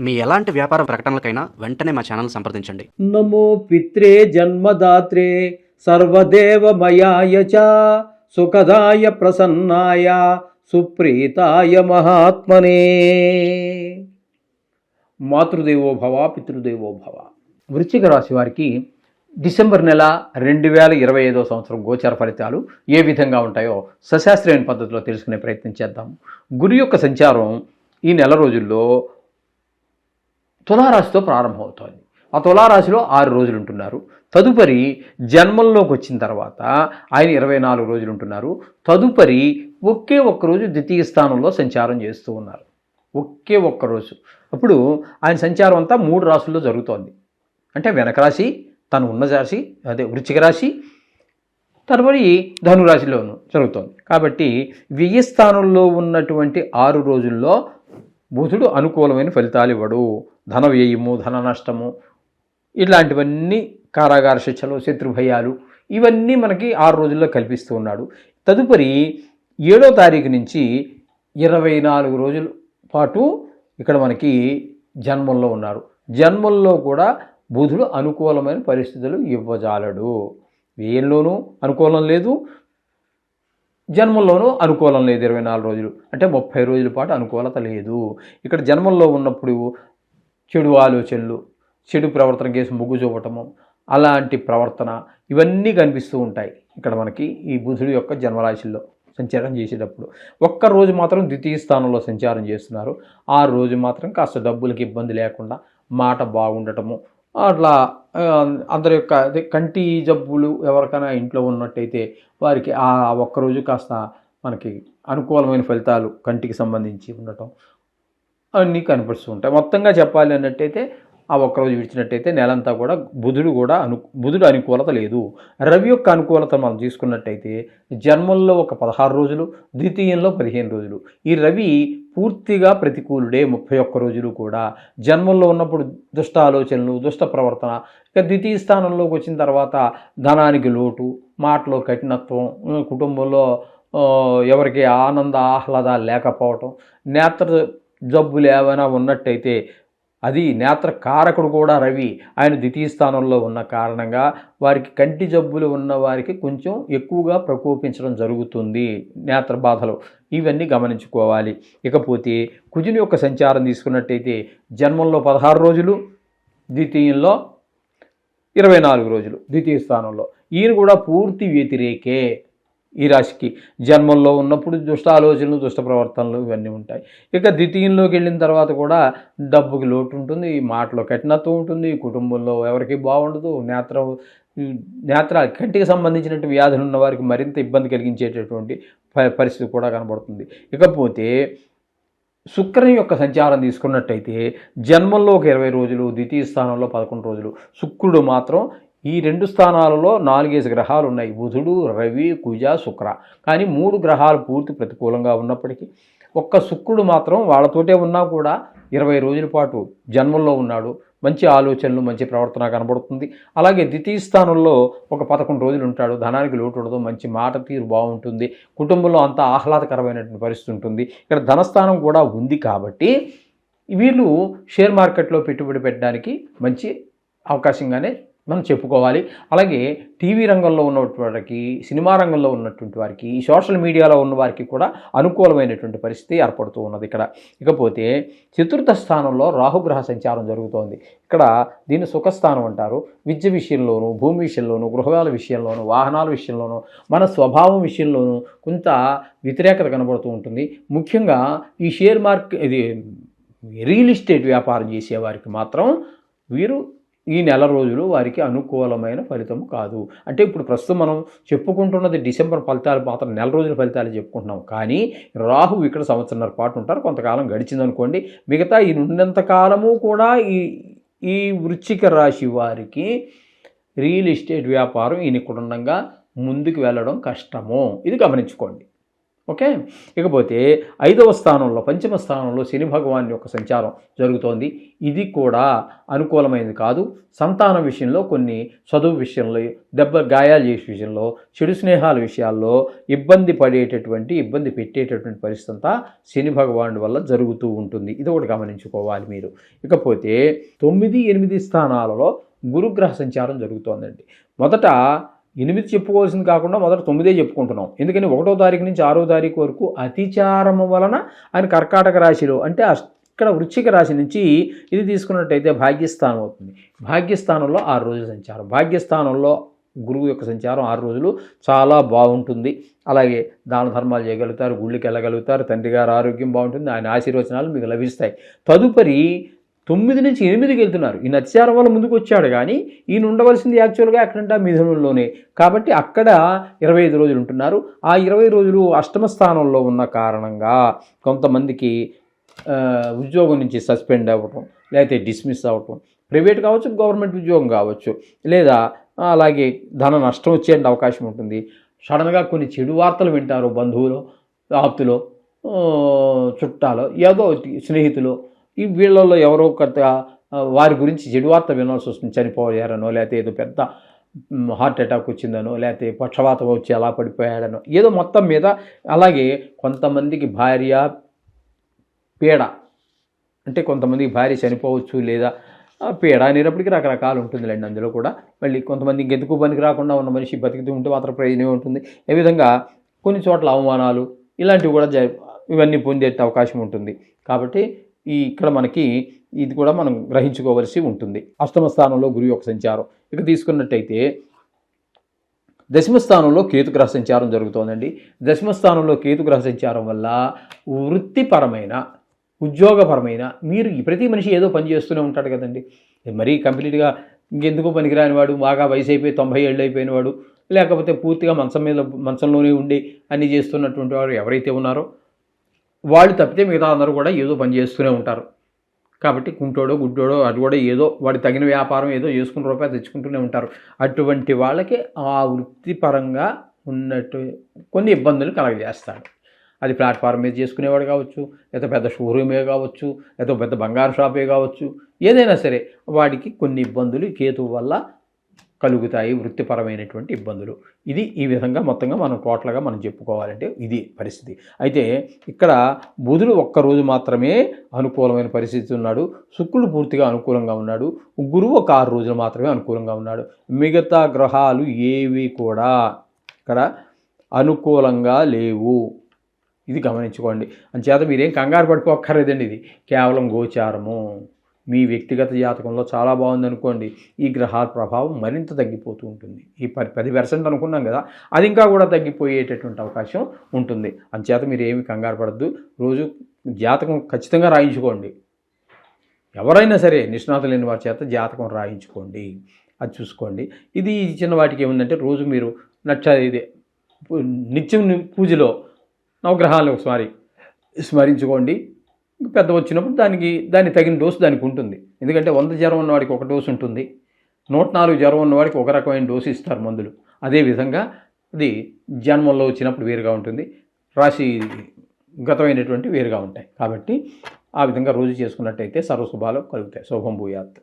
మీ ఎలాంటి వ్యాపార ప్రకటనలకైనా వెంటనే మా ఛానల్ సంప్రదించండి. నమో పిత్రే జన్మదాత్రే సర్వదేవమయాయ చ సుఖదాయ ప్రసన్నాయ సుప్రీతాయ మహాత్మనే. మాతృదేవో భవ పితృదేవో భవ. వృశ్చిక రాశి వారికి డిసెంబర్ నెల 2025 సంవత్సరం గోచర ఫలితాలు ఏ విధంగా ఉంటాయో సశాస్త్రీయ పద్ధతిలో తెలుసుకునే ప్రయత్నం చేద్దాం. గురు యొక్క సంచారం ఈ నెల రోజుల్లో తులారాశితో ప్రారంభమవుతోంది. ఆ తులారాశిలో 6 రోజులు ఉంటున్నారు. తదుపరి జన్మంలోకి వచ్చిన తర్వాత ఆయన 24 రోజులు ఉంటున్నారు. తదుపరి ఒకే ఒక్కరోజు ద్వితీయ స్థానంలో సంచారం చేస్తూ ఉన్నారు. ఒకే ఒక్కరోజు. అప్పుడు ఆయన సంచారం అంతా 3 రాశుల్లో జరుగుతోంది. అంటే వెనక రాశి, తను ఉన్న రాశి అదే వృశ్చిక రాశి, తదుపరి ధనురాశిలోనూ జరుగుతోంది. కాబట్టి వ్యయ స్థానంలో ఉన్నటువంటి 6 రోజుల్లో బుధుడు అనుకూలమైన ఫలితాలు ఇవ్వడు. ధన వ్యయము, ధన నష్టము, ఇట్లాంటివన్నీ కారాగార శిక్షలు, శత్రుభయాలు, ఇవన్నీ మనకి 6 రోజుల్లో కల్పిస్తూ ఉన్నాడు. తదుపరి 7వ తారీఖు నుంచి 24 రోజుల పాటు ఇక్కడ మనకి జన్మంలో ఉన్నారు. జన్మంలో కూడా బుధుడు అనుకూలమైన పరిస్థితులు ఇవ్వజాలడు. వ్యయంలోనూ అనుకూలం లేదు, జన్మంలోనూ అనుకూలం లేదు. 24 రోజులు అంటే 30 రోజుల పాటు అనుకూలత లేదు. ఇక్కడ జన్మంలో ఉన్నప్పుడు చెడు ఆలోచనలు, చెడు ప్రవర్తన కేసు మొగ్గు చూపటము, అలాంటి ప్రవర్తన ఇవన్నీ కనిపిస్తూ ఉంటాయి ఇక్కడ మనకి ఈ బుధుడు యొక్క జన్మరాశిలో సంచారం చేసేటప్పుడు. ఒక్కరోజు మాత్రం ద్వితీయ స్థానంలో సంచారం చేస్తున్నారు. ఆ రోజు మాత్రం కాస్త డబ్బులకి ఇబ్బంది లేకుండా మాట బాగుండటము, అట్లా అందరి యొక్క కంటి జబ్బులు ఎవరికైనా ఇంట్లో ఉన్నట్టయితే వారికి ఆ ఒక్కరోజు కాస్త మనకి అనుకూలమైన ఫలితాలు కంటికి సంబంధించి ఉండటం అన్నీ కనిపిస్తూ ఉంటాయి. మొత్తంగా చెప్పాలి అన్నట్టయితే ఆ ఒక్కరోజు విడిచినట్టయితే నెలంతా కూడా బుధుడు అనుకూలత లేదు. రవి యొక్క అనుకూలత మనం తీసుకున్నట్టయితే జన్మంలో ఒక 16 రోజులు, ద్వితీయంలో 15 రోజులు. ఈ రవి పూర్తిగా ప్రతికూలుడే 31 రోజులు కూడా. జన్మంలో ఉన్నప్పుడు దుష్ట ఆలోచనలు, దుష్ట ప్రవర్తన. ఇక ద్వితీయ స్థానంలోకి వచ్చిన తర్వాత ధనానికి లోటు, మాటలో కఠినత్వం, కుటుంబంలో ఎవరికి ఆనంద ఆహ్లాదాలు లేకపోవటం, నేత్ర జబ్బులు ఏమైనా ఉన్నట్టయితే అది నేత్రకారకుడు కూడా రవి ఆయన ద్వితీయ స్థానంలో ఉన్న కారణంగా వారికి కంటి జబ్బులు ఉన్న వారికి కొంచెం ఎక్కువగా ప్రకోపించడం జరుగుతుంది. నేత్ర బాధలు ఇవన్నీ గమనించుకోవాలి. ఇకపోతే కుజుని యొక్క సంచారం తీసుకున్నట్టయితే జన్మంలో 16 రోజులు, ద్వితీయంలో 24 రోజులు ద్వితీయ స్థానంలో. ఈయన కూడా పూర్తి వ్యతిరేకే ఈ రాశికి. జన్మంలో ఉన్నప్పుడు దుష్ట ఆలోచనలు, దుష్ట ప్రవర్తనలు ఇవన్నీ ఉంటాయి. ఇక ద్వితీయంలోకి వెళ్ళిన తర్వాత కూడా డబ్బుకి లోటు ఉంటుంది, మాటలో కఠినత్వం ఉంటుంది, కుటుంబంలో ఎవరికి బాగుండదు, నేత్ర కంటికి సంబంధించినటువంటి వ్యాధులు ఉన్న వారికి మరింత ఇబ్బంది కలిగించేటటువంటి పరిస్థితి కూడా కనబడుతుంది. ఇకపోతే శుక్రుని యొక్క సంచారం తీసుకున్నట్టయితే జన్మంలో ఒక 20 రోజులు, ద్వితీయ స్థానంలో 11 రోజులు. శుక్రుడు మాత్రం ఈ 2 స్థానాలలో 4 గ్రహాలు ఉన్నాయి. బుధుడు, రవి, కుజ, శుక్ర. కానీ 3 గ్రహాలు పూర్తి ప్రతికూలంగా ఉన్నప్పటికీ ఒక్క శుక్రుడు మాత్రం వాళ్ళతోటే ఉన్నా కూడా 20 రోజుల పాటు జన్మంలో ఉన్నాడు. మంచి ఆలోచనలు, మంచి ప్రవర్తన కనబడుతుంది. అలాగే ద్వితీయ స్థానంలో ఒక 11 రోజులు ఉంటాడు. ధనానికి లోటు ఉండదు, మంచి మాట తీరు బాగుంటుంది, కుటుంబంలో అంతా ఆహ్లాదకరమైనటువంటి పరిస్థితి ఉంటుంది. ఇక్కడ ధనస్థానం కూడా ఉంది కాబట్టి వీళ్ళు షేర్ మార్కెట్లో పెట్టుబడి పెట్టడానికి మంచి అవకాశంగానే మనం చెప్పుకోవాలి. అలాగే టీవీ రంగంలో ఉన్నటువంటి వారికి, సినిమా రంగంలో ఉన్నటువంటి వారికి, సోషల్ మీడియాలో ఉన్న వారికి కూడా అనుకూలమైనటువంటి పరిస్థితి ఏర్పడుతూ ఉన్నది ఇక్కడ. ఇకపోతే చతుర్థ స్థానంలో రాహుగ్రహ సంచారం జరుగుతోంది. ఇక్కడ దీన్ని సుఖస్థానం అంటారు. విద్య విషయంలోనూ, భూమి విషయంలోనూ, గృహాల విషయంలోనూ, వాహనాల విషయంలోనూ, మన స్వభావం విషయంలోనూ కొంత వ్యతిరేకత కనబడుతూ ఉంటుంది. ముఖ్యంగా ఈ షేర్ మార్కెట్, ఇది రియల్ ఎస్టేట్ వ్యాపారం చేసేవారికి మాత్రం వీరు ఈ నెల రోజులు వారికి అనుకూలమైన ఫలితం కాదు. అంటే ఇప్పుడు ప్రస్తుతం మనం చెప్పుకుంటున్నది డిసెంబర్ ఫలితాలు మాత్రం, నెల రోజుల ఫలితాలు చెప్పుకుంటున్నాం. కానీ రాహు ఇక్కడ సంవత్సరంన్నర పాటు ఉంటారు. కొంతకాలం గడిచిందనుకోండి, మిగతా ఈ ఉన్నంతకాలము కూడా ఈ వృశ్చిక రాశి వారికి రియల్ ఎస్టేట్ వ్యాపారం ఈయన ఇక్కడ ఉండగా ముందుకు వెళ్ళడం కష్టము. ఇది గమనించుకోండి. ఓకే. ఇకపోతే 5వ స్థానంలో, పంచమ స్థానంలో శని భగవాన్ యొక్క సంచారం జరుగుతోంది. ఇది కూడా అనుకూలమైనది కాదు. సంతానం విషయంలో, కొన్ని చదువు విషయంలో, గాయాలు చేసే విషయంలో, చెడు స్నేహాల విషయాల్లో ఇబ్బంది పెట్టేటటువంటి పరిస్థితి అంతా శని భగవానుడి వల్ల జరుగుతూ ఉంటుంది. ఇది ఒకటి గమనించుకోవాలి మీరు. ఇకపోతే 9, 8 స్థానాలలో గురుగ్రహ సంచారం జరుగుతోందండి. మొదట 8 చెప్పుకోవాల్సింది కాకుండా మొదట 9 చెప్పుకుంటున్నాం. ఎందుకని 1వ తారీఖు నుంచి 6వ తారీఖు వరకు అతిచారము వలన ఆయన కర్కాటక రాశిలో, అంటే ఇక్కడ వృశ్చిక రాశి నుంచి ఇది తీసుకున్నట్టయితే భాగ్యస్థానం అవుతుంది. భాగ్యస్థానంలో 6 రోజుల సంచారం. భాగ్యస్థానంలో గురువు యొక్క సంచారం 6 రోజులు చాలా బాగుంటుంది. అలాగే దాన ధర్మాలు చేయగలుగుతారు, గుళ్ళకి వెళ్ళగలుగుతారు, తండ్రి గారి ఆరోగ్యం బాగుంటుంది, ఆయన ఆశీర్వచనాలు మీకు లభిస్తాయి. తదుపరి 9 నుంచి 8కి వెళ్తున్నారు. ఈయన అతిచారం వల్ల ముందుకు వచ్చాడు, కానీ ఈయన ఉండవలసింది యాక్చువల్గా ఎక్కడంటే మిథునంలోనే. కాబట్టి అక్కడ 25 రోజులు ఉంటున్నారు. ఆ 20 రోజులు అష్టమ స్థానంలో ఉన్న కారణంగా కొంతమందికి ఉద్యోగం నుంచి సస్పెండ్ అవ్వటం, లేకపోతే డిస్మిస్ అవ్వటం, ప్రైవేట్ కావచ్చు, గవర్నమెంట్ ఉద్యోగం కావచ్చు, లేదా అలాగే ధన నష్టం వచ్చే అవకాశం ఉంటుంది. సడన్గా కొన్ని చెడు వార్తలు వింటారు, బంధువులు, ఆప్తులు, చుట్టాలు, ఏదో స్నేహితులు, ఈ వీళ్ళల్లో ఎవరో వారి గురించి చెడు వార్త వినాల్సి వస్తుంది. చనిపోయారనో, లేకపోతే ఏదో పెద్ద హార్ట్ అటాక్ వచ్చిందనో, లేకపోతే పక్షవాతం వచ్చి అలా పడిపోయాడనో, ఏదో మొత్తం మీద. అలాగే కొంతమందికి భార్య పీడ, అంటే కొంతమందికి భార్య చనిపోవచ్చు, లేదా పీడ అనేటప్పటికీ రకరకాలు ఉంటుందిలేండి. అందులో కూడా మళ్ళీ కొంతమంది ఇంకెందుకు పనికి రాకుండా ఉన్న మనిషి బతికితూ ఉంటే మాత్రం ప్రయోజనం ఉంటుంది. ఈ విధంగా కొన్ని చోట్ల అవమానాలు ఇలాంటివి కూడా ఇవన్నీ పొందే అవకాశం ఉంటుంది. కాబట్టి ఇక్కడ మనకి ఇది కూడా మనం గ్రహించుకోవలసి ఉంటుంది. అష్టమ స్థానంలో గురువు యొక్క సంచారం. ఇక తీసుకున్నట్టయితే దశమ స్థానంలో కేతుగ్రహ సంచారం జరుగుతోందండి. దశమ స్థానంలో కేతుగ్రహ సంచారం వల్ల వృత్తిపరమైన, ఉద్యోగపరమైన, మీరు ప్రతి మనిషి ఏదో పని చేస్తూనే ఉంటాడు కదండి. మరీ కంప్లీట్గా ఇంకెందుకు పనికిరాని వాడు, బాగా వయసు అయిపోయి 90 ఏళ్ళు అయిపోయిన వాడు, లేకపోతే పూర్తిగా మంచంలోనే ఉండి అన్నీ చేస్తున్నటువంటి వారు ఎవరైతే ఉన్నారో వాళ్ళు తప్పితే మిగతా అందరూ కూడా ఏదో పని చేస్తూనే ఉంటారు. కాబట్టి కుంటోడో గుడ్డోడో అది కూడా ఏదో వాడి తగిన వ్యాపారం ఏదో చేసుకుని రూపాయలు తెచ్చుకుంటూనే ఉంటారు. అటువంటి వాళ్ళకి ఆ వృత్తిపరంగా ఉన్నట్టు కొన్ని ఇబ్బందులు కలగజేస్తాడు. అది ప్లాట్ఫామ్ మీద చేసుకునేవాడు కావచ్చు, లేదా పెద్ద షోరూమే కావచ్చు, లేదా పెద్ద బంగారు షాపే కావచ్చు, ఏదైనా సరే వాడికి కొన్ని ఇబ్బందులు కేతువు వల్ల కలుగుతాయి, వృత్తిపరమైనటువంటి ఇబ్బందులు. ఇది ఈ విధంగా మొత్తంగా మనం టోటల్గా మనం చెప్పుకోవాలంటే ఇది పరిస్థితి. అయితే ఇక్కడ బుధుడు ఒక్కరోజు మాత్రమే అనుకూలమైన పరిస్థితి ఉన్నాడు. శుక్రుడు పూర్తిగా అనుకూలంగా ఉన్నాడు. గురువు ఒక 6 రోజులు మాత్రమే అనుకూలంగా ఉన్నాడు. మిగతా గ్రహాలు ఏవి కూడా ఇక్కడ అనుకూలంగా లేవు. ఇది గమనించుకోండి. అంచేత మీరేం కంగారు పడిపోక్కర్లేదండి. ఇది కేవలం గోచారము. మీ వ్యక్తిగత జాతకంలో చాలా బాగుందనుకోండి, ఈ గ్రహాల ప్రభావం మరింత తగ్గిపోతూ ఉంటుంది. ఈ 10% అనుకున్నాం కదా, అది ఇంకా కూడా తగ్గిపోయేటటువంటి అవకాశం ఉంటుంది. అంచేత మీరు ఏమి కంగారు పడద్దు. రోజు జాతకం ఖచ్చితంగా రాయించుకోండి. ఎవరైనా సరే నిష్ణాతులు లేని వారి చేత జాతకం రాయించుకోండి, అది చూసుకోండి. ఇది చిన్న వాటికి ఏముందంటే, రోజు మీరు నిత్యం పూజలో నవగ్రహాలను ఒకసారి స్మరించుకోండి. పెద్ద వచ్చినప్పుడు దానికి తగిన డోసు దానికి ఉంటుంది. ఎందుకంటే 100 జ్వరం ఉన్నవాడికి ఒక డోసు ఉంటుంది, 104 జ్వరం ఉన్నవాడికి ఒక రకమైన డోసు ఇస్తారు మందులు. అదేవిధంగా అది జన్మంలో వచ్చినప్పుడు వేరుగా ఉంటుంది, రాశి గతమైనటువంటి వేరుగా ఉంటాయి. కాబట్టి ఆ విధంగా రోజు చేసుకున్నట్టయితే సర్వశుభాలు కలుగుతాయి. శుభం భూయాత్.